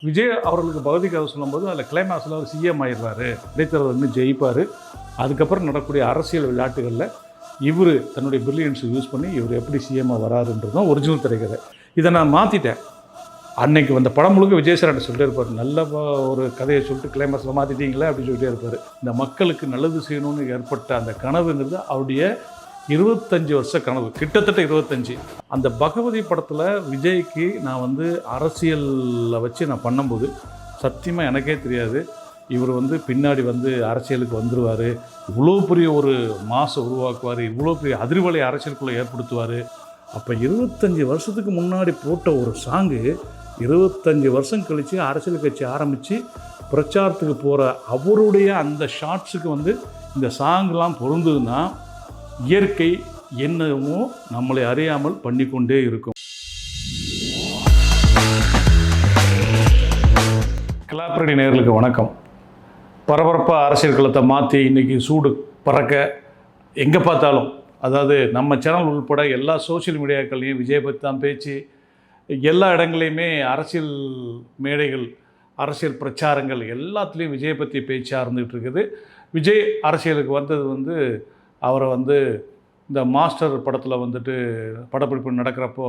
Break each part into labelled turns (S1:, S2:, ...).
S1: விஜய் அவர்களுக்கு பகுதி கதை சொல்லும்போது அதில் கிளைமாக்ஸில் அவர் சிஎம் ஆயிடுவார், இடைத்தேர்தல் இன்னும் ஜெயிப்பார். அதுக்கப்புறம் நடக்கக்கூடிய அரசியல் விளையாட்டுகளில் இவர் தன்னுடைய பிரில்லியன்ஸை யூஸ் பண்ணி இவர் எப்படி சிஎம்மாக வராருன்றது தான் ஒரிஜினல் திரைக்கதை. இதை நான் மாற்றிட்டேன். அன்னைக்கு வந்த படம் முழுக்க விஜய் சார் சொல்லிட்டே இருப்பார், நல்ல ஒரு கதையை சொல்லிட்டு கிளைமாக்ஸில் மாற்றிட்டீங்களே அப்படின்னு சொல்லிட்டே இருப்பார். இந்த மக்களுக்கு நல்லது செய்யணும்னு ஏற்பட்ட அந்த கனவுங்கிறது அவருடைய 25 வருஷ கனவு, கிட்டத்தட்ட 25. அந்த பகவதி படத்தில் விஜய்க்கு நான் அரசியலில் வச்சு நான் பண்ணும்போது சத்தியமாக எனக்கே தெரியாது இவர் பின்னாடி அரசியலுக்கு வந்துடுவார், இவ்வளோ பெரிய ஒரு மாசை உருவாக்குவார், இவ்வளோ பெரிய அதிர்வலை அரசியலுக்குள்ளே ஏற்படுத்துவார். அப்போ 25 வருஷத்துக்கு முன்னாடி போட்ட ஒரு சாங்கு 25 வருஷம் கழித்து அரசியல் கட்சி ஆரம்பித்து பிரச்சாரத்துக்கு போகிற அவருடைய அந்த ஷார்ட்ஸுக்கு இந்த சாங்லாம் பொருந்துதுன்னா இயற்கை என்னமோ நம்மளை அறியாமல் பண்ணிக்கொண்டே இருக்கும். கிளாப்பரடி நேயர்களுக்கு வணக்கம். பரபரப்பாக அரசியல் களத்தை மாற்றி இன்றைக்கி சூடு பறக்க எங்கே பார்த்தாலும், அதாவது நம்ம சேனல் உள்பட எல்லா சோஷியல் மீடியாக்கள்லையும் விஜய் பற்றி தான் பேச்சு. எல்லா இடங்களையுமே அரசியல் மேடைகள், அரசியல் பிரச்சாரங்கள் எல்லாத்துலேயும் விஜயை பற்றி பேச்சாக இருந்துகிட்டு இருக்குது. விஜய் அரசியலுக்கு வந்தது அவரை இந்த மாஸ்டர் படத்தில் படப்பிடிப்பு நடக்கிறப்போ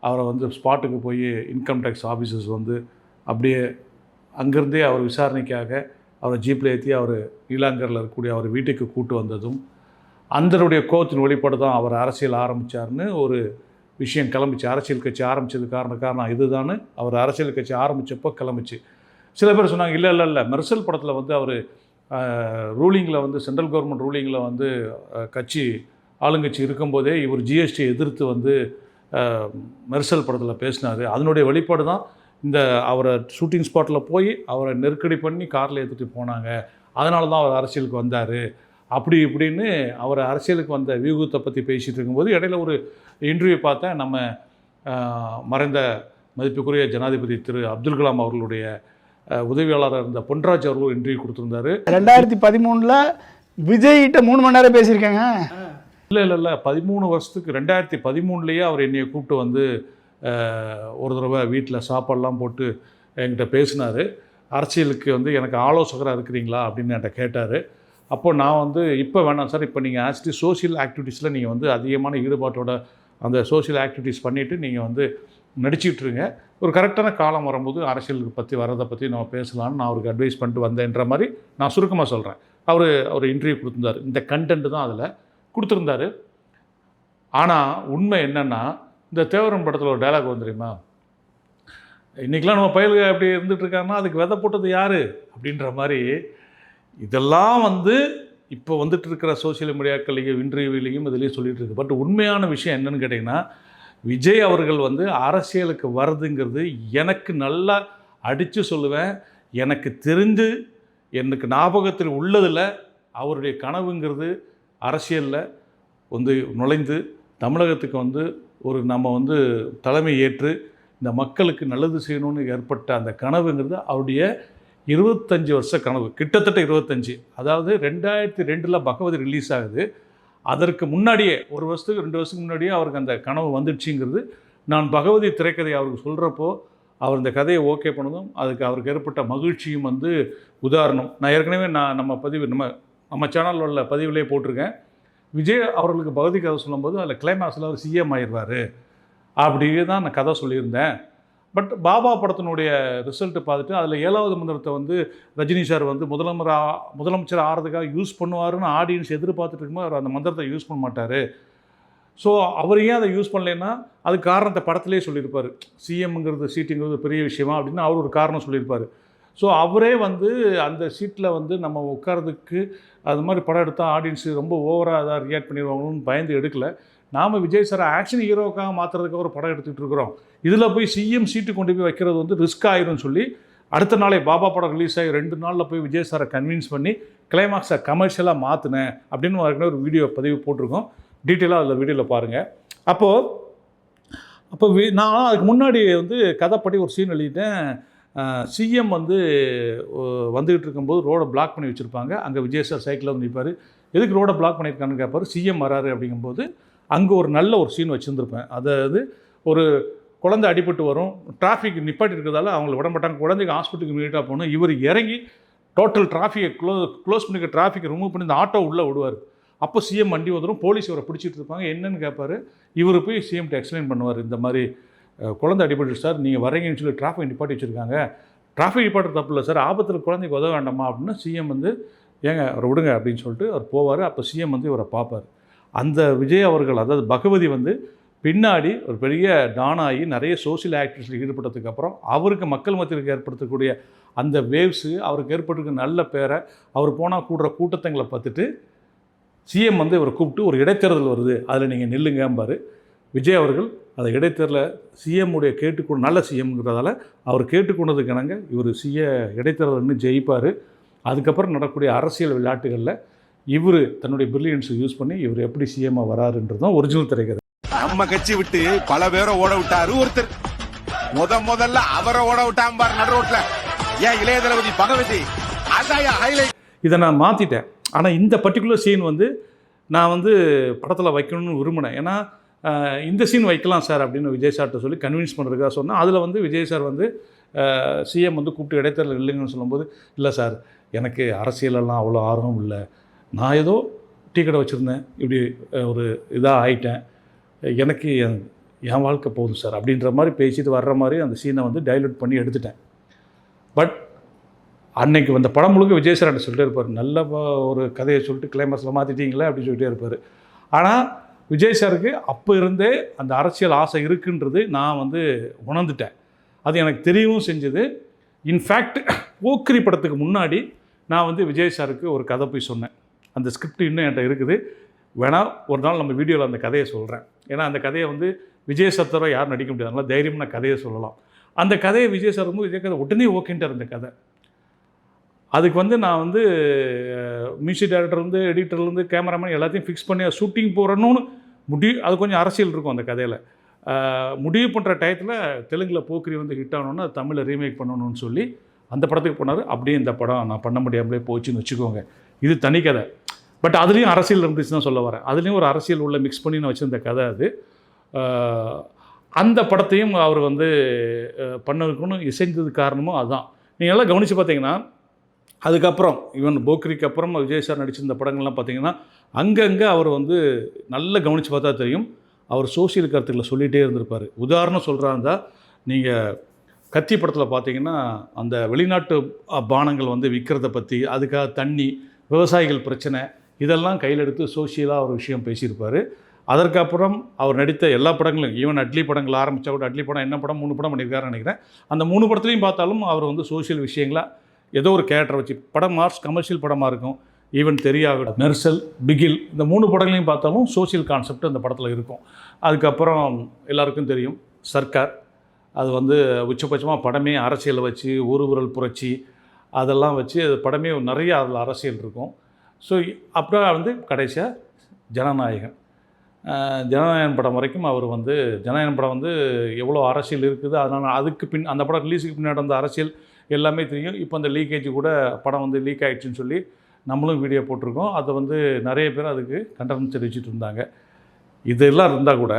S1: அவரை ஸ்பாட்டுக்கு போய் இன்கம் டேக்ஸ் ஆஃபீஸர்ஸ் அப்படியே அங்கேருந்தே அவர் விசாரணைக்காக அவரை ஜீப்பில் ஏற்றி அவர் நீலாங்கரில் இருக்கக்கூடிய அவர் வீட்டுக்கு கூட்டு வந்ததும் அந்தனுடைய கோபத்தின் வெளிப்பாடு தான் அவர் அரசியல் ஆரம்பித்தார்னு ஒரு விஷயம் கிளம்பிச்சு. அரசியல் கட்சி ஆரம்பித்தது காரணம் இதுதான்னு அவர் அரசியல் கட்சி ஆரம்பித்தப்போ கிளம்பிச்சு. சில பேர் சொன்னாங்க இல்லை மெர்சல் படத்தில் அவர் ரூலிங்கில் சென்ட்ரல் கவர்மெண்ட் ரூலிங்கில் கட்சி ஆளுங்கட்சி இருக்கும்போதே இவர் ஜிஎஸ்டி எதிர்த்து மெர்சல் படத்தில் பேசினார். அதனுடைய வெளிப்பாடு தான் இந்த அவரை ஷூட்டிங் ஸ்பாட்டில் போய் அவரை நெருக்கடி பண்ணி காரில் ஏற்றிட்டு போனாங்க, அதனால தான் அவர் அரசியலுக்கு வந்தார் அப்படி இப்படின்னு அவர் அரசியலுக்கு வந்த வியூகத்தை பற்றி பேசிகிட்டு இருக்கும்போது இடையில ஒரு இன்டர்வியூ பார்த்தேன். நம்ம மறைந்த மதிப்புக்குரிய ஜனாதிபதி திரு அப்துல் கலாம் அவர்களுடைய உதவியாளராக இருந்த பொன்ராஜ் அவர்கள் இன்டர்வியூ கொடுத்துருந்தாரு.
S2: 2013 விஜய்கிட்ட 3 மணி நேரம் பேசியிருக்காங்க.
S1: இல்லை 13 வருஷத்துக்கு 2013 அவர் என்னையை கூப்பிட்டு ஒரு தடவை வீட்டில் சாப்பாடெல்லாம் போட்டு என்கிட்ட பேசினார். அரசியலுக்கு எனக்கு ஆலோசகராக இருக்கிறீங்களா அப்படின்னு என்கிட்ட கேட்டார். அப்போ நான் இப்போ வேணாம் சார், இப்போ நீங்கள் ஆக்சுவலி சோஷியல் ஆக்டிவிட்டீஸில் நீங்கள் அதிகமான ஈடுபாட்டோட அந்த சோஷியல் ஆக்டிவிட்டீஸ் பண்ணிவிட்டு நீங்கள் நடிச்சிட்ருங்க, ஒரு கரெக்டான காலம் வரும்போது அரசியலுக்கு பற்றி வரதை பற்றி நம்ம பேசலான்னு நான் அவருக்கு அட்வைஸ் பண்ணிட்டு வந்தேன்ற மாதிரி நான் சுருக்கமாக சொல்கிறேன். அவர் இன்டர்வியூ கொடுத்துருந்தார், இந்த கண்டென்ட்டு தான் அதில் கொடுத்துருந்தாரு. ஆனால் உண்மை என்னென்னா, இந்த தேவரன் படத்தில் ஒரு டைலாக் தெரியுமா, இன்றைக்கெலாம் நம்ம பயலுக அப்படி இருந்துகிட்ருக்காங்கன்னா அதுக்கு விதை போட்டது யார் அப்படின்ற மாதிரி இதெல்லாம் இப்போ இருக்கிற சோஷியல் மீடியாக்கள்லையும் இன்டர்வியூலையும் இதுலேயும் சொல்லிகிட்டு இருக்குது. பட் உண்மையான விஷயம் என்னென்னு கேட்டிங்கன்னா, விஜய் அவர்கள் அரசியலுக்கு வர்றதுங்கிறது எனக்கு நல்லா அடித்து சொல்லுவேன், எனக்கு தெரிந்து எனக்கு ஞாபகத்தில் உள்ளதில் அவருடைய கனவுங்கிறது அரசியலில் நுழைந்து தமிழகத்துக்கு ஒரு நம்ம தலைமை ஏற்று இந்த மக்களுக்கு நல்லது செய்யணும்னு ஏற்பட்ட அந்த கனவுங்கிறது அவருடைய 25 வருஷ கனவு, கிட்டத்தட்ட 25. அதாவது 2002 பகவதி ரிலீஸ் ஆகுது. அதற்கு முன்னாடியே 1 வருஷத்துக்கு 2 வருஷத்துக்கு முன்னாடியே அவருக்கு அந்த கனவு வந்துடுச்சுங்கிறது நான் பகவதி திரைக்கதையை அவருக்கு சொல்கிறப்போ அவர் இந்த கதையை ஓகே பண்ணதும் அதுக்கு அவருக்கு ஏற்பட்ட மகிழ்ச்சியும் உதாரணம். நான் ஏற்கனவே நம்ம சேனலில் உள்ள பதிவிலே போட்டிருக்கேன். விஜய் அவர்களுக்கு பகுதி கதை சொல்லும்போது அதில் கிளைமாக்ஸில் அவர் சிஎம் ஆயிடுவார் அப்படியே தான் நான் கதை சொல்லியிருந்தேன். பட் பாபா படத்தினுடைய ரிசல்ட்டு பார்த்துட்டு அதில் 7வது மந்திரத்தை ரஜினி சார் முதலமைச்சர் ஆகிறதுக்காக யூஸ் பண்ணுவாருன்னு ஆடியன்ஸ் எதிர்பார்த்துட்டு இருக்கும்போது அவர் அந்த மந்திரத்தை யூஸ் பண்ண மாட்டார். ஸோ அவர் ஏன் அதை யூஸ் பண்ணலைன்னா அதுக்கு காரணத்தை படத்திலே சொல்லியிருப்பார். சிஎம்ங்கிறது சீட்டுங்கிறது பெரிய விஷயமா அப்படின்னு அவர் ஒரு காரணம் சொல்லியிருப்பார். ஸோ அவரே அந்த சீட்டில் நம்ம உட்காரதுக்கு அது மாதிரி படம் எடுத்தால் ஆடியன்ஸு ரொம்ப ஓவராக அதாக ரியாக்ட் பண்ணிடுவாங்கன்னு பயந்து எடுக்கலை. நாம் விஜய் சாரை ஆக்ஷன் ஹீரோக்காக மாற்றுறதுக்கு ஒரு படம் எடுத்துகிட்டு இருக்கிறோம். இதில் போய் சிஎம் சீட்டு கொண்டு போய் வைக்கிறது ரிஸ்க் ஆயிரும்னு சொல்லி அடுத்த நாளே பாபா படம் ரிலீஸ் ஆகி 2 நாளில் போய் விஜய் சாரை கன்வின்ஸ் பண்ணி கிளைமாக்ஸை கமர்ஷியலாக மாற்றினேன் அப்படின்னு ஒரு வீடியோ பதிவு போட்டிருக்கோம். டீட்டெயிலாக அதில் வீடியோவில் பாருங்கள். அப்போ நான் அதுக்கு முன்னாடி கதைப்படி ஒரு சீன் எழுதிட்டேன். சிஎம் வந்துக்கிட்டு இருக்கும்போது ரோடை பிளாக் பண்ணி வச்சுருப்பாங்க. அங்கே விஜய் சார் சைக்கிளில் நிற்பார். எதுக்கு ரோடை பிளாக் பண்ணியிருக்கான்னு கேட்பார். சிஎம் வராரு அப்படிங்கும்போது அங்கே ஒரு நல்ல ஒரு சீன் வச்சுருந்துருப்பேன். அதாவது ஒரு குழந்தை அடிபட்டு வரும், டிராஃபிக் நிப்பாட்டி இருக்கிறதால அவங்கள விட மாட்டாங்க, குழந்தைக்கு ஹாஸ்பிட்டலுக்கு இமீடியட்டாக போகணும். இவர் இறங்கி டோட்டல் டிராஃபிக்கை க்ளோஸ் பண்ணிக்க, டிராஃபிக்கை ரிமூவ் பண்ணி இந்த ஆட்டோ உள்ளே விடுவார். அப்போ சிஎம் வண்டி வந்துடும், போலீஸ் இவரை பிடிச்சிட்டு இருப்பாங்க. என்னன்னு கேட்பார், இவர் போய் சிஎம்கிட்ட எக்ஸ்பிளைன் பண்ணுவார், இந்த மாதிரி குழந்தை அடிபட்டு சார், நீங்கள் வரீங்கன்னு சொல்லி டிராஃபிக் நிப்பாட்டி வச்சுருக்காங்க, டிராஃபிக் நிப்பாட்டு தப்பு இல்லை சார், ஆபத்தில் குழந்தைக்கு உதவ வேண்டாமா அப்படின்னு சிஎம் வந்து ஏங்க அவரை விடுங்க அப்படின்னு சொல்லிட்டு அவர் போவார். அப்போ சிஎம் வந்து இவரை பார்ப்பார். அந்த விஜய் அவர்கள், அதாவது பகவதி வந்து பின்னாடி ஒரு பெரிய டானாகி நிறைய சோசியல் ஆக்டிவிட்டிஸில் ஈடுபட்டதுக்கப்புறம் அவருக்கு மக்கள் மத்தியில் ஏற்படுத்தக்கூடிய அந்த வேவ்ஸு, அவருக்கு ஏற்பட்டிருக்க நல்ல பேரை, அவர் போனால் கூடுற கூட்டத்தங்களை பார்த்துட்டு சிஎம் வந்து இவரை கூப்பிட்டு ஒரு இடைத்தேர்தல் வருது, அதில் நீங்கள் நில்லுங்கம்பார். விஜய் அவர்கள் அந்த இடைத்தேர்தலை சிஎம்முடைய கேட்டுக்கொண்டு, நல்ல சிஎம்ங்கிறதால அவர் கேட்டுக்கொண்டதுக்கு இணங்க இவர் இடைத்தேர்தல்னு ஜெயிப்பார். அதுக்கப்புறம் நடக்கக்கூடிய அரசியல் விளையாட்டுகளில் இவர் தன்னுடைய பிரில்லியன்ஸை யூஸ் பண்ணி இவர் எப்படி சிஎம்மாக வராருன்றது தான் ஒரிஜினல் திரைக்கதை.
S3: நம்ம கட்சி விட்டு பல பேரை ஓட விட்டாரு ஒருத்தர். முதல்ல அவரை ஓட விட்டான் பாரு நடு ரோட்ல. ஏன் இளைய தளபதி பகவதி, அதான் ஹைலைட்.
S1: இதை நான் மாற்றிட்டேன். ஆனால் இந்த பர்டிகுலர் சீன் வந்து நான் வந்து படத்தில் வைக்கணும்னு விரும்பினேன். ஏன்னா இந்த சீன் வைக்கலாம் சார் அப்படின்னு விஜய் சார்கிட்ட சொல்லி கன்வின்ஸ் பண்ணுறதுக்காக சொன்னால், அதில் வந்து விஜய் சார் வந்து சிஎம் வந்து கூப்பிட்டு இடைத்தேர்தல் இல்லைங்கன்னு சொல்லும்போது, இல்லை சார் எனக்கு அரசியலெல்லாம் அவ்வளோ ஆர்வம் இல்லை, நான் ஏதோ டீ கடை வச்சுருந்தேன், இப்படி ஒரு இதாக ஆயிட்டேன், எனக்கு என் வாழ்க்கை போதும் சார் அப்படின்ற மாதிரி பேசிட்டு வர்ற மாதிரி அந்த சீனை வந்து டைலூட் பண்ணி எடுத்துட்டேன். பட் அன்னைக்கு வந்த படம் முழுக்க விஜய் சார் சொல்லிட்டே இருப்பார், நல்ல ஒரு கதையை சொல்லிட்டு கிளைமேக்ஸில் மாற்றிட்டீங்களே அப்படின்னு சொல்லிட்டே இருப்பார். ஆனால் விஜய் சாருக்கு அப்போ இருந்தே அந்த அரசியல் ஆசை இருக்குன்றது நான் வந்து உணர்ந்துட்டேன். அது எனக்கு தெரியவும் செஞ்சது. இன்ஃபேக்ட் போக்கிரி படத்துக்கு முன்னாடி நான் வந்து விஜய் சாருக்கு ஒரு கதை போய் சொன்னேன். அந்த ஸ்கிரிப்ட் இன்னும் என்கிட்ட இருக்குது, வேணால் ஒரு நாள் நம்ம வீடியோவில் அந்த கதையை சொல்கிறேன். ஏன்னா அந்த கதையை வந்து விஜய் சார் தவிர யாரும் நடிக்க முடியாது, அதனால் தைரியமாக நான் கதையை சொல்லலாம். அந்த கதையை விஜய் சார் வந்து விஜய் கதை உடனே ஓகேன்ட்டார் அந்த கதை. அதுக்கு வந்து நான் வந்து மியூசிக் டைரக்டர்லேருந்து எடிட்டர்லேருந்து கேமராமேன் எல்லாத்தையும் ஃபிக்ஸ் பண்ணி ஷூட்டிங் போகிறணும்னு அது கொஞ்சம் அரசியல் இருக்கும் அந்த கதையில். முடிவு பண்ணுற டயத்தில் தெலுங்கில் போக்கிரி வந்து ஹிட் ஆகணுன்னா அது தமிழில் ரீமேக் பண்ணணும்னு சொல்லி அந்த படத்துக்கு போனார். அப்படியே இந்த படம் நான் பண்ண முடியாமலே போச்சுன்னு வச்சுக்கோங்க. இது தனி கதை. பட் அதுலேயும் அரசியல் இருந்துச்சு தான் சொல்ல வரேன். அதுலேயும் ஒரு அரசியல் உள்ள மிக்ஸ் பண்ணி நான் வச்சுருந்த கதை அது. அந்த படத்தையும் அவர் வந்து பண்ணதுக்குன்னு இசைந்தது காரணமும் அதுதான். நீங்கள் எல்லாம் கவனித்து பார்த்தீங்கன்னா, அதுக்கப்புறம் ஈவன் போக்கிரிக்கு அப்புறம் விஜய் சார் நடிச்சிருந்த படங்கள்லாம் பார்த்தீங்கன்னா அங்கங்கே அவர் வந்து நல்லா கவனித்து பார்த்தா தெரியும், அவர் சோசியல் கருத்துக்களை சொல்லிகிட்டே இருந்திருப்பார். உதாரணம் சொல்கிறாருந்தா, நீங்கள் கத்தி படத்தில் பார்த்தீங்கன்னா அந்த வெளிநாட்டு பானங்கள் வந்து விற்கிறத பற்றி, அதுக்காக தண்ணி, விவசாயிகள் பிரச்சனை, இதெல்லாம் கையில் எடுத்து சோசியலாக ஒரு விஷயம் பேசியிருப்பார். அதற்கப்புறம் அவர் நடித்த எல்லா படங்களும், ஈவன் அட்லி படங்கள் ஆரம்பித்தா கூட, அட்லி படம் என்ன படம் 3 படம் பண்ணியிருக்காருன்னு நினைக்கிறேன். அந்த 3 படத்துலையும் பார்த்தாலும் அவர் வந்து சோசியல் விஷயங்களா ஏதோ ஒரு கேரக்டரை வச்சு, படம் மார்ஸ் கமர்ஷியல் படமாக இருக்கும், ஈவன் தெரியாக மெர்சல், பிகில், இந்த 3 படங்களையும் பார்த்தாலும் சோசியல் கான்செப்ட் அந்த படத்தில் இருக்கும். அதுக்கப்புறம் எல்லாருக்கும் தெரியும் சர்க்கார், அது வந்து உச்சபட்சமாக படமே அரசியலை வச்சு, ஒரு விரல் புரட்சி அதெல்லாம் வச்சு அது படமே நிறைய அதில் அரசியல் இருக்கும். ஸோ அப்புறம் வந்து கடைசியாக ஜனநாயகன் படம் வரைக்கும் அவர் வந்து ஜனநாயகன் படம் வந்து எவ்வளோ அரசியல் இருக்குது. அதனால் அதுக்கு அந்த படம் ரிலீஸுக்கு பின்னாடி அந்த அரசியல் எல்லாமே தெரியும். இப்போ அந்த லீக்கேஜ் கூட படம் வந்து லீக் ஆகிடுச்சின்னு சொல்லி நம்மளும் வீடியோ போட்டிருக்கோம். அதை வந்து நிறைய பேர் அதுக்கு கண்டனம் தெரிவிச்சிட்டு இருந்தாங்க. இதெல்லாம் இருந்தால் கூட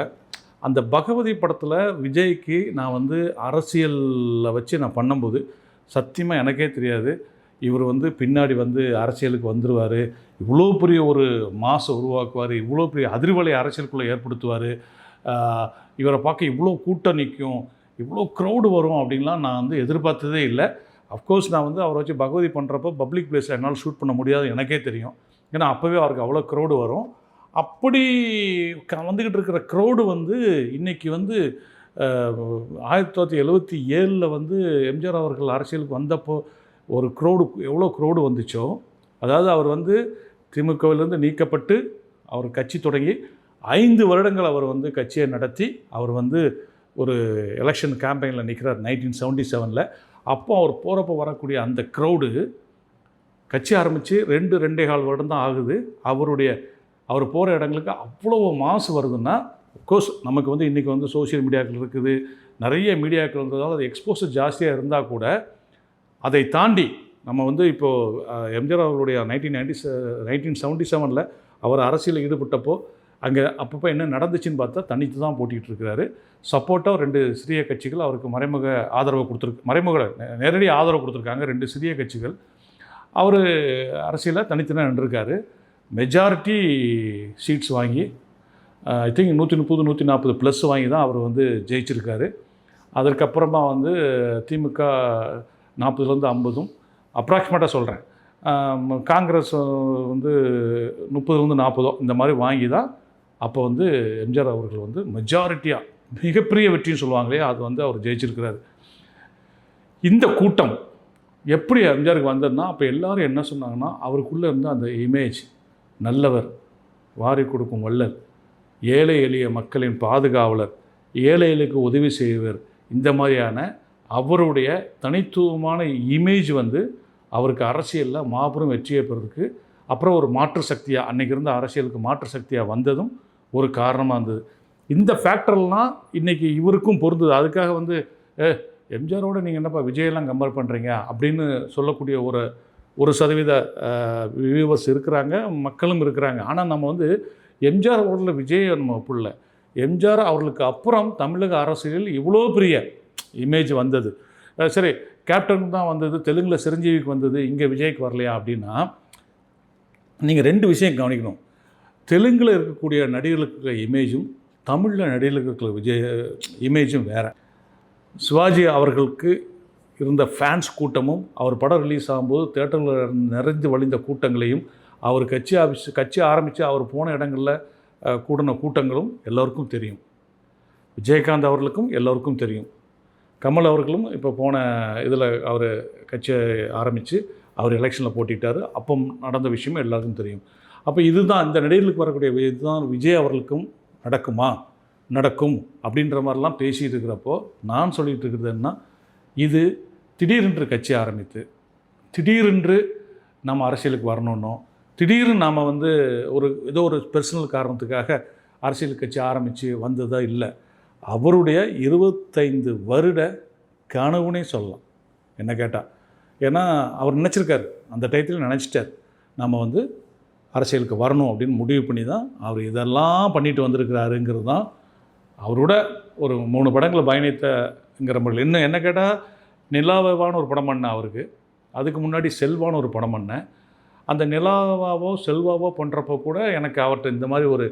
S1: அந்த பகவதி படத்தில் விஜய்க்கு நான் வந்து அரசியலில் வச்சு நான் பண்ணும்போது சத்தியமாக எனக்கே தெரியாது இவர் வந்து பின்னாடி வந்து அரசியலுக்கு வந்துடுவார், இவ்வளோ பெரிய ஒரு மாசை உருவாக்குவார், இவ்வளோ பெரிய அதிர்வலை அரசியலுக்குள்ளே ஏற்படுத்துவார், இவரை பார்க்க இவ்வளோ கூட்டம் நிற்கும், இவ்வளோ க்ரௌடு வரும் அப்படின்லாம் நான் வந்து எதிர்பார்த்ததே இல்லை. அஃப்கோர்ஸ் நான் வந்து அவரை வச்சு பகவதி பண்ணுறப்போ பப்ளிக் பிளேஸில் என்னால் ஷூட் பண்ண முடியாது எனக்கே தெரியும். ஏன்னா அப்போவே அவருக்கு அவ்வளோ க்ரௌடு வரும். அப்படி வந்துக்கிட்டு இருக்கிற க்ரௌடு வந்து இன்றைக்கி வந்து 1977 வந்து எம்ஜிஆர் அவர்கள் அரசியலுக்கு வந்தப்போ ஒரு க்ரௌடு எவ்வளோ க்ரௌடு வந்துச்சோ, அதாவது அவர் வந்து திமுகவிலேருந்து நீக்கப்பட்டு அவர் கட்சி தொடங்கி 5 வருடங்கள் அவர் வந்து கட்சியை நடத்தி அவர் வந்து ஒரு எலெக்ஷன் கேம்பெயினில் நிற்கிறார் 1977. அப்போ அவர் போகிறப்போ வரக்கூடிய அந்த க்ரௌடு கட்சி ஆரம்பித்து 2.5 வருடம் தான் ஆகுது. அவர் போகிற இடங்களுக்கு அவ்வளோ மாசு வருதுன்னா, அஃப்கோர்ஸ் நமக்கு வந்து இன்றைக்கி வந்து சோஷியல் மீடியாக்கள் இருக்குது, நிறைய மீடியாக்கள் இருந்ததால் அது எக்ஸ்போசர் ஜாஸ்தியாக இருந்தால் கூட அதை தாண்டி நம்ம வந்து இப்போது எம்ஜிஆர் அவர்களுடைய 1977 அவர் அரசியலில் ஈடுபட்டப்போ அங்கே அப்பப்போ என்ன நடந்துச்சுன்னு பார்த்தா தனித்து தான் போட்டிகிட்டு இருக்கிறாரு. சப்போர்ட்டாக 2 சிறிய கட்சிகள் அவருக்கு மறைமுக ஆதரவு கொடுத்துருக்கு, மறைமுக நேரடி ஆதரவு கொடுத்துருக்காங்க 2 சிறிய கட்சிகள். அவர் அரசியலில் தனித்தனியாக நின்றுருக்காரு. மெஜாரிட்டி சீட்ஸ் வாங்கி ஐ திங்க் 130 140 ப்ளஸ் வாங்கி தான் அவர் வந்து ஜெயிச்சிருக்காரு. அதற்கப்புறமா வந்து திமுக 40லேருந்து 50 அப்ராக்சிமேட்டாக சொல்கிறேன், காங்கிரஸ் வந்து 30லேருந்து 40 இந்த மாதிரி வாங்கி தான் அப்போ வந்து எம்ஜிஆர் அவர்கள் வந்து மெஜாரிட்டியாக மிகப்பெரிய வெற்றின்னு சொல்லுவாங்களே அது வந்து அவர் ஜெயிச்சிருக்கிறாரு. இந்த கூட்டம் எப்படி எம்ஜிஆருக்கு வந்ததுன்னா அப்போ எல்லோரும் என்ன சொன்னாங்கன்னா அவருக்குள்ளே இருந்த அந்த இமேஜ், நல்லவர், வாரி கொடுக்கும் வள்ளல், ஏழை எளிய மக்களின் பாதுகாவலர், ஏழைகளுக்கு உதவி செய்வர், இந்த மாதிரியான அவருடைய தனித்துவமான இமேஜ் வந்து அவருக்கு அரசியலில் மாபெரும் வெற்றியை பெறதுக்கு அப்புறம் ஒரு மாற்று சக்தியாக அன்றைக்கி இருந்த அரசியலுக்கு மாற்று சக்தியாக வந்ததும் ஒரு காரணமாக இருந்தது. இந்த ஃபேக்டர்லாம் இன்றைக்கி இவருக்கும் பொருந்தது. அதுக்காக வந்து எம்ஜிஆரோட நீங்கள் என்னப்பா விஜயெல்லாம் கம்பேர் பண்ணுறீங்க அப்படின்னு சொல்லக்கூடிய ஒரு சதவீத வியூவர்ஸ் இருக்கிறாங்க, மக்களும் இருக்கிறாங்க. ஆனால் நம்ம வந்து எம்ஜிஆர் அவர்களில் விஜய் நம்ம ஒப்புள்ள எம்ஜிஆர் அவர்களுக்கு அப்புறம் தமிழக அரசியலில் இவ்வளோ பெரிய இமேஜ் வந்தது. சரி, கேப்டன் தான் வந்தது, தெலுங்கில் சிரஞ்சீவிக்கு வந்தது, இங்கே விஜய்க்கு வரலையா அப்படின்னா நீங்கள் 2 விஷயம் கவனிக்கணும். தெலுங்கில் இருக்கக்கூடிய நடிகர்களுக்கு இமேஜும் தமிழில் நடிகர்களுக்கு விஜய் இமேஜும் வேறு. சிவாஜி அவர்களுக்கு இருந்த ஃபேன்ஸ் கூட்டமும் அவர் படம் ரிலீஸ் ஆகும்போது தேட்டரில் நிறைந்து வழிந்த கூட்டங்களையும் அவர் கட்சி ஆரம்பித்து அவர் போன இடங்களில் கூடின கூட்டங்களும் எல்லோருக்கும் தெரியும். விஜயகாந்த் அவர்களுக்கும் எல்லோருக்கும் தெரியும். கமல் அவர்களும் இப்போ போன இதில் அவர் கட்சியை ஆரம்பித்து அவர் எலெக்ஷனில் போட்டிட்டார். அப்போ நடந்த விஷயமும் எல்லாருக்கும் தெரியும். அப்போ இதுதான் இந்த நடிகர்களுக்கு வரக்கூடிய இதுதான் விஜய் அவர்களுக்கும் நடக்கும் அப்படின்ற மாதிரிலாம் பேசிகிட்டு இருக்கிறப்போ நான் சொல்லிகிட்டு இருக்கிறது என்ன, இது திடீரென்று கட்சி ஆரம்பித்து திடீரென்று நம்ம அரசியலுக்கு வரணுன்னோ திடீர்னு நாம் வந்து ஏதோ ஒரு பர்சனல் காரணத்துக்காக அரசியல் கட்சி ஆரம்பித்து வந்ததாக இல்லை. அவருடைய 25 வருட கனவுனே சொல்லலாம் என்ன கேட்டால். ஏன்னா அவர் நினச்சிருக்காரு, அந்த டயத்தில் நினச்சிட்டார் நம்ம வந்து அரசியலுக்கு வரணும் அப்படின்னு முடிவு பண்ணி தான் அவர் இதெல்லாம் பண்ணிட்டு வந்திருக்கிறாருங்கிறது தான் அவரோட ஒரு 3 படங்களை பயணித்தங்கிற முறையில். இன்னும் என்ன கேட்டால் நிலாவான ஒரு படம் பண்ணேன் அவருக்கு, அதுக்கு முன்னாடி செல்வான ஒரு படம் பண்ணேன். அந்த நிலாவாவோ செல்வாவோ பண்ணுறப்போ கூட எனக்கு அவர்கிட்ட இந்த மாதிரி ஒரு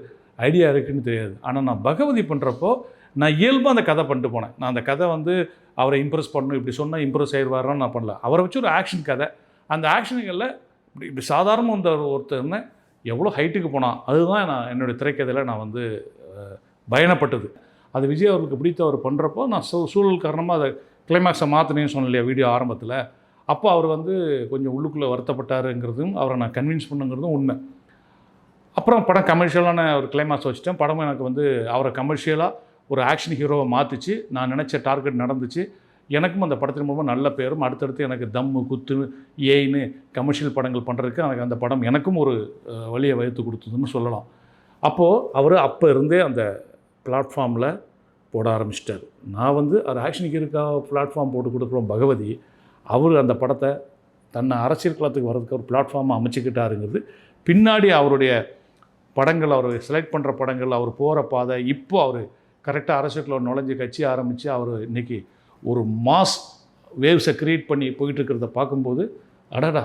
S1: ஐடியா இருக்குதுன்னு தெரியாது. ஆனால் நான் பகவதி பண்ணுறப்போ நான் இயல்பாக அந்த கதை பண்ணிட்டு போனேன். நான் அந்த கதை வந்து அவரை இம்ப்ரெஸ் பண்ணணும், இப்படி சொன்னால் இம்ப்ரெஸ் ஆயிடுவாரான்னு நான் பண்ணல. அவரை வச்சு ஒரு ஆக்ஷன் கதை, அந்த ஆக்ஷனுகளில் இப்படி சாதாரண ஒருத்தர்னு எவ்வளோ ஹைட்டுக்கு போனான், அதுதான் நான் என்னுடைய திரைக்கதையில் நான் வந்து பயணப்பட்டது. அது விஜய் அவர்களுக்கு பிடித்த அவர் பண்ணுறப்போ நான் சூழல் காரணமாக அதை கிளைமேக்ஸை மாற்றினேன்னு சொன்னேன் இல்லையா வீடியோ ஆரம்பத்தில். அப்போ அவர் வந்து கொஞ்சம் உள்ளுக்குள்ளே வருத்தப்பட்டாருங்கிறதும் அவரை நான் கன்வின்ஸ் பண்ணுங்கிறதும் உண்மை. அப்புறம் படம் கமர்ஷியலான ஒரு கிளைமேக்ஸ் வச்சுட்டேன். படமும் எனக்கு வந்து அவரை கமர்ஷியலாக ஒரு ஆக்ஷன் ஹீரோவை மாற்றிச்சு. நான் நினச்ச டார்கெட் நடந்துச்சு. எனக்கும் அந்த படத்தின் மூலமாக நல்ல பேரும், அடுத்தடுத்து எனக்கு தம்மு குத்து ஏன்னு கமர்ஷியல் படங்கள் பண்ணுறதுக்கு எனக்கு அந்த படம் எனக்கும் ஒரு வழியை வகுத்து கொடுத்ததுன்னு சொல்லலாம். அப்போது அவர் அப்போ இருந்தே அந்த பிளாட்ஃபார்மில் போட ஆரம்பிச்சிட்டார். நான் வந்து ஒரு ஆக்ஷன் ஹீரோக்காக பிளாட்ஃபார்ம் போட்டு கொடுக்குறோம் பகவதி. அவர் அந்த படத்தை தன்னை அரசியல் களத்துக்கு வர்றதுக்கு ஒரு பிளாட்ஃபார்மை அமைச்சிக்கிட்டாருங்கிறது பின்னாடி அவருடைய படங்கள், அவர் செலக்ட் பண்ணுற படங்கள், அவர் போகிற பாதை, இப்போது அவர் கரெக்டாக அரசியலுக்குள்ள நுழைஞ்சு கட்சி ஆரம்பித்து அவர் இன்றைக்கி ஒரு மாஸ் வேவ்ஸை க்ரியேட் பண்ணி போயிட்டுருக்கிறத பார்க்கும்போது அடடா,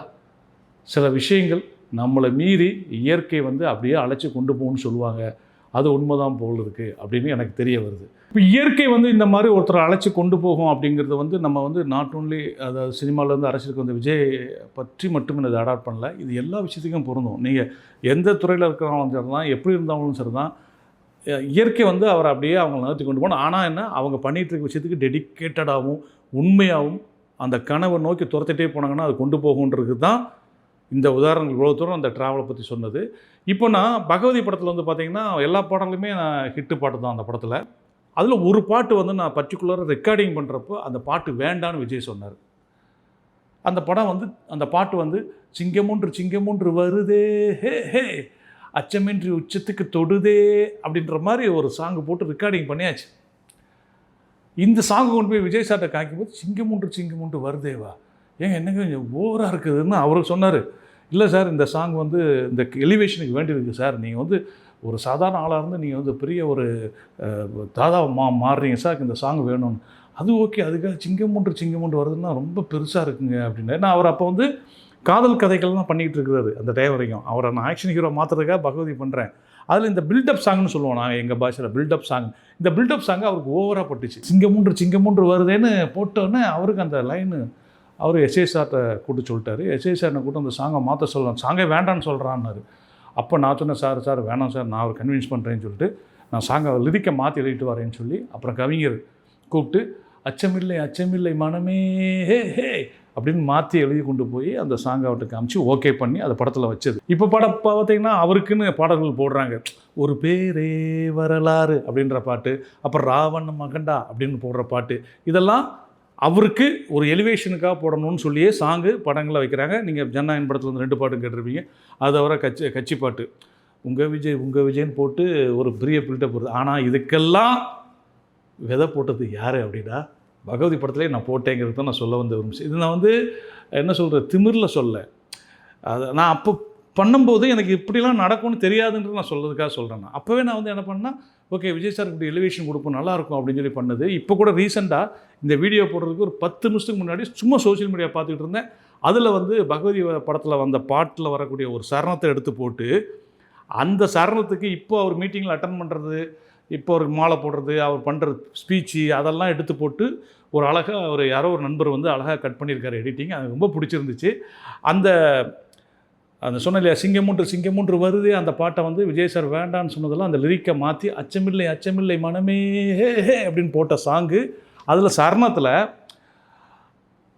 S1: சில விஷயங்கள் நம்மளை மீறி இயற்கை வந்து அப்படியே அழைச்சி கொண்டு போகணும்னு சொல்லுவாங்க, அது உண்மைதான் போல் இருக்குது அப்படின்னு எனக்கு தெரிய வருது. இப்போ இயற்கை வந்து இந்த மாதிரி ஒருத்தரை அழைச்சி கொண்டு போகும் அப்படிங்கிறது வந்து நம்ம வந்து நாட் ஓன்லி அதாவது சினிமாவிலேருந்து அரசியலுக்கு வந்து விஜய் பற்றி மட்டும் இதை அடாப்ட் பண்ணல, இது எல்லா விஷயத்துக்கும் பொருந்தும். நீங்கள் எந்த துறையில் இருக்கிறவங்களும் சரி தான், எப்படி இருந்தாலும் சரி தான், இயற்கை வந்து அவரை அப்படியே அவங்க நகர்த்தி கொண்டு போகணும். ஆனால் என்ன, அவங்க பண்ணிகிட்டு இருக்க விஷயத்துக்கு டெடிக்கேட்டடாகவும் உண்மையாகவும் அந்த கனவை நோக்கி துரத்திட்டே போனாங்கன்னா அது கொண்டு போகுன்றது தான் இந்த உதாரணங்கள் இவ்வளோ தூரம் அந்த ட்ராவலை பற்றி சொன்னது. இப்போ நான் பகவதி படத்தில் வந்து பார்த்திங்கன்னா எல்லா பாடலுமே நான் ஹிட்டு பாட்டு தான் அந்த படத்தில். அதில் ஒரு பாட்டு வந்து நான் பர்டிகுலராக ரெக்கார்டிங் பண்ணுறப்போ அந்த பாட்டு வேண்டான்னு விஜய் சொன்னார். அந்த படம் வந்து அந்த பாட்டு வந்து சிங்கமொன்று வருதே ஹே ஹே அச்சமின்றி உச்சத்துக்கு தொடுதே அப்படின்ற மாதிரி ஒரு சாங்கு போட்டு ரெக்கார்டிங் பண்ணியாச்சு. இந்த சாங்கு கொண்டு போய் விஜய் சார்ட்ட காய்க்கும்போது சிங்கமொன்று வருதேவா, ஏங்க என்னங்க கொஞ்சம் ஓவராக இருக்குதுன்னு அவர் சொன்னார். இல்லை சார், இந்த சாங் வந்து இந்த எலிவேஷனுக்கு வேண்டியிருக்கு சார், நீங்கள் வந்து ஒரு சாதாரண ஆளாக இருந்து நீங்கள் வந்து பெரிய ஒரு தாதா மாறுறீங்க சார், இந்த சாங் வேணும்னு. அது ஓகே, அதுக்காக சிங்கமூன்று வருதுன்னா ரொம்ப பெருசாக இருக்குங்க அப்படின்னு. ஏன்னா அவர் அப்போ வந்து காதல் கதைகள்லாம் பண்ணிகிட்டு இருக்கிறாரு அந்த டைம் வரைக்கும். அவரை நான் ஆக்ஷன் ஹீரோ மாற்றுறதுக்காக பகவதி பண்ணுறேன். அதில் இந்த பில்டப் சாங்னு சொல்லுவோம் நாங்கள் எங்கள் பாஷையில், பில்டப் சாங். இந்த பில்டப் சாங் அவருக்கு ஓவராக பட்டுச்சு. சிங்கமூன்று வருதுன்னு போட்டோன்னே அவருக்கு அந்த லைனு அவர் எஸ்ஏ சார்கிட்ட கூப்பிட்டு சொல்லிட்டாரு. எஸ்ஏ சார் கூப்பிட்டு அந்த சாங்கை மாற்ற சொல்லலாம், சாங்கே வேண்டான்னு சொல்கிறான்னாரு. அப்போ நான் சொன்னேன், சார் வேணாம் சார், நான் அவர் கன்வின்ஸ் பண்ணுறேன்னு சொல்லிட்டு நான் சாங்கை லிரிக்கை மாற்றி எழுதிட்டு வரேன்னு சொல்லி அப்புறம் கவிஞர் கூப்பிட்டு அச்சமில்லை மனமே ஹே ஹே அப்படின்னு மாற்றி எழுதி கொண்டு போய் அந்த சாங்கை அவர்கிட்ட காமிச்சு ஓகே பண்ணி அதை படத்தில் வச்சது. இப்போ பார்த்தீங்கன்னா அவருக்குன்னு பாடல்கள் போடுறாங்க. ஒரு பேரே வரலாறு அப்படின்ற பாட்டு, அப்புறம் ராவண மகண்டா அப்படின்னு போடுற பாட்டு, இதெல்லாம் அவருக்கு ஒரு எலிவேஷனுக்காக போடணும்னு சொல்லியே சாங்கு படங்களை வைக்கிறாங்க. நீங்கள் ஜனநாயகன் படத்தில் வந்து 2 பாட்டும் கேட்டிருப்பீங்க. அது தவிர கட்சி பாட்டு உங்கள் விஜய்ன்னு போட்டு ஒரு பெரிய பில்டப் வருது. ஆனால் இதுக்கெல்லாம் விதை போட்டது யார் அப்படின்னா பகவதி படத்துலேயே நான் போட்டேங்கிறது தான் நான் சொல்ல வந்த விரும்புச்சு. இது நான் வந்து என்ன சொல்கிறது, திமிரில் சொல்ல, அதை நான் அப்போ பண்ணும்போது எனக்கு இப்படிலாம் நடக்கும்னு தெரியாதுன்றது நான் சொல்கிறதுக்காக சொல்கிறேன். நான் அப்போவே நான் வந்து என்ன பண்ணால் ஓகே விஜய் சார் இப்படி எலிவேஷன் கொடுப்போம் நல்லாயிருக்கும் அப்படின்னு சொல்லி பண்ணது. இப்போ கூட ரீசெண்டாக இந்த வீடியோ போடுறதுக்கு ஒரு 10 நிமிஷத்துக்கு முன்னாடி சும்மா சோஷியல் மீடியா பார்த்துக்கிட்டு இருந்தேன். அதில் வந்து பகவதி படத்தில் வந்த பாட்டில் வரக்கூடிய ஒரு சரணத்தை எடுத்து போட்டு அந்த சரணத்துக்கு இப்போ அவர் மீட்டிங்கில் அட்டன் பண்ணுறது, இப்போ ஒரு மாலை போடுறது, அவர் பண்ணுற ஸ்பீச்சு அதெல்லாம் எடுத்து போட்டு ஒரு அழகாக ஒரு யாரோ ஒரு நண்பர் வந்து அழகாக கட் பண்ணியிருக்காரு எடிட்டிங். அது ரொம்ப பிடிச்சிருந்துச்சு. அந்த சொன்ன இல்லையா சிங்கமூன்று வருது, அந்த பாட்டை வந்து விஜய் சார் வேண்டான்னு சொன்னதெல்லாம் அந்த லிரிக்கை மாற்றி அச்சமில்லை மனமே ஹே ஹே அப்படின்னு போட்ட சாங்கு. அதில் சரணத்தில்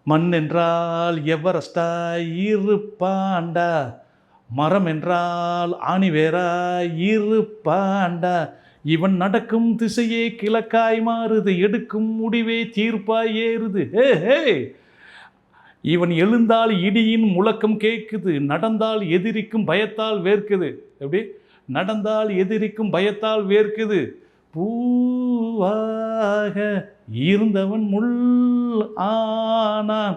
S1: மண் என்றால் எவரெஸ்டா இருப்பாண்டா, மரம் என்றால் ஆணிவேரா இருப்பாண்டா, இவன் நடக்கும் திசையே கிழக்காய் மாறுது, எடுக்கும் முடிவே தீர்ப்பாய் ஏறுது, ஹே ஹே, இவன் எழுந்தால் இடியின் முழக்கம் கேட்குது, நடந்தால் எதிரிக்கும் பயத்தால் வேர்க்குது. எப்படி நடந்தால் எதிரிக்கும் பயத்தால் வேர்க்குது, பூவாக இருந்தவன் முள் ஆனான்,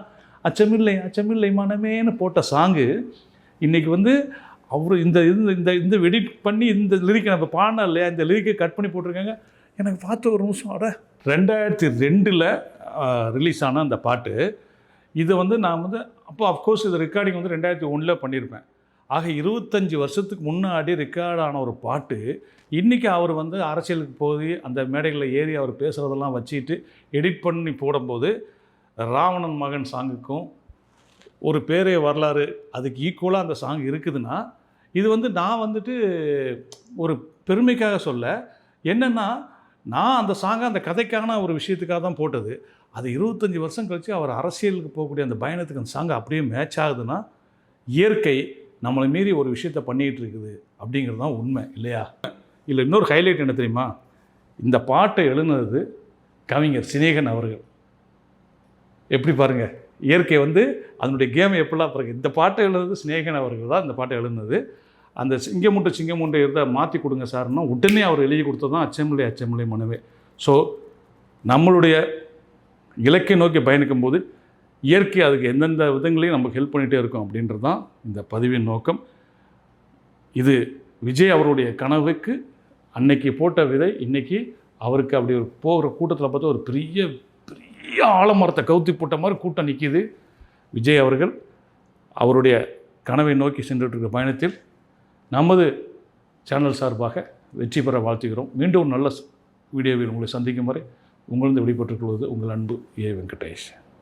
S1: அச்சமில்லை மனமேன்னு போட்ட சாங்கு இன்றைக்கி வந்து அவர் இந்த எடிட் பண்ணி இந்த லிரிக்கை நம்ம பாடினா இல்லையா, இந்த லிரிக்கை கட் பண்ணி போட்டிருக்காங்க. எனக்கு பார்த்து ஒரு நிமிஷம் 2002 ரிலீஸ் ஆன அந்த பாட்டு. இதை வந்து நான் வந்து அப்போ அஃப்கோர்ஸ் இது ரெக்கார்டிங் வந்து 2001 பண்ணியிருப்பேன். ஆக 25 வருஷத்துக்கு முன்னாடி ரெக்கார்டான ஒரு பாட்டு இன்றைக்கி அவர் வந்து அரசியலுக்கு போய் அந்த மேடைகளில் ஏறி அவர் பேசுகிறதெல்லாம் வச்சுட்டு எடிட் பண்ணி போடும்போது ராவணன் மகன் சாங்குக்கும் ஒரு பேரே வரலாறு அதுக்கு ஈக்குவலாக அந்த சாங் இருக்குதுன்னா, இது வந்து நான் வந்துட்டு ஒரு பெருமைக்காக சொல்ல, என்னென்னா நான் அந்த சாங்கை அந்த கதைக்கான ஒரு விஷயத்துக்காக தான் போட்டது. அது 25 வருஷம் கழித்து அவர் அரசியலுக்கு போகக்கூடிய அந்த பயணத்துக்கு அந்த சாங்கை அப்படியே மேட்ச் ஆகுதுன்னா, இயற்கை நம்மளை மீறி ஒரு விஷயத்தை பண்ணிகிட்டு இருக்குது அப்படிங்கிறது தான் உண்மை இல்லையா? இல்லை இன்னொரு ஹைலைட் என்ன தெரியுமா, இந்த பாட்டை எழுதுனது கவிஞர் சினேகன் அவர்கள். எப்படி பாருங்கள், இயற்கை வந்து அதனுடைய கேமை எப்படிலாம் பாருங்கள். இந்த பாட்டை எழுதுனது சினேகன் அவர்கள் தான் இந்த பாட்டை எழுதுனது. அந்த சிங்கமூன்று இருந்தா மாற்றி கொடுங்க சார்னா உடனே அவர் எழுதி கொடுத்தது தான் அச்சமில்லை மனமே. ஸோ நம்மளுடைய இலக்கை நோக்கி பயணிக்கும் போது இயற்கை அதுக்கு எந்தெந்த விதங்களையும் நமக்கு ஹெல்ப் பண்ணிகிட்டே இருக்கும் அப்படின்றது தான் இந்த பதிவின் நோக்கம். இது விஜய் அவருடைய கனவுக்கு அன்னைக்கு போட்ட விதை இன்றைக்கி அவருக்கு அப்படி ஒரு போகிற கூட்டத்தில் பார்த்தா ஒரு பெரிய ஆலமரத்தை கவுத்தி போட்ட மாதிரி கூட்டம் நிற்கிது. விஜய் அவர்கள் அவருடைய கனவை நோக்கி சென்றுட்டுருக்கிற பயணத்தில் நமது சேனல் சார்பாக வெற்றி பெற வாழ்த்துகிறோம். மீண்டும் நல்ல வீடியோவில் உங்களை சந்திக்கும் வரை உங்களிருந்து வெளிப்பட்டுக் கொள்வது உங்கள் அன்பு ஏ. வெங்கடேஷ்.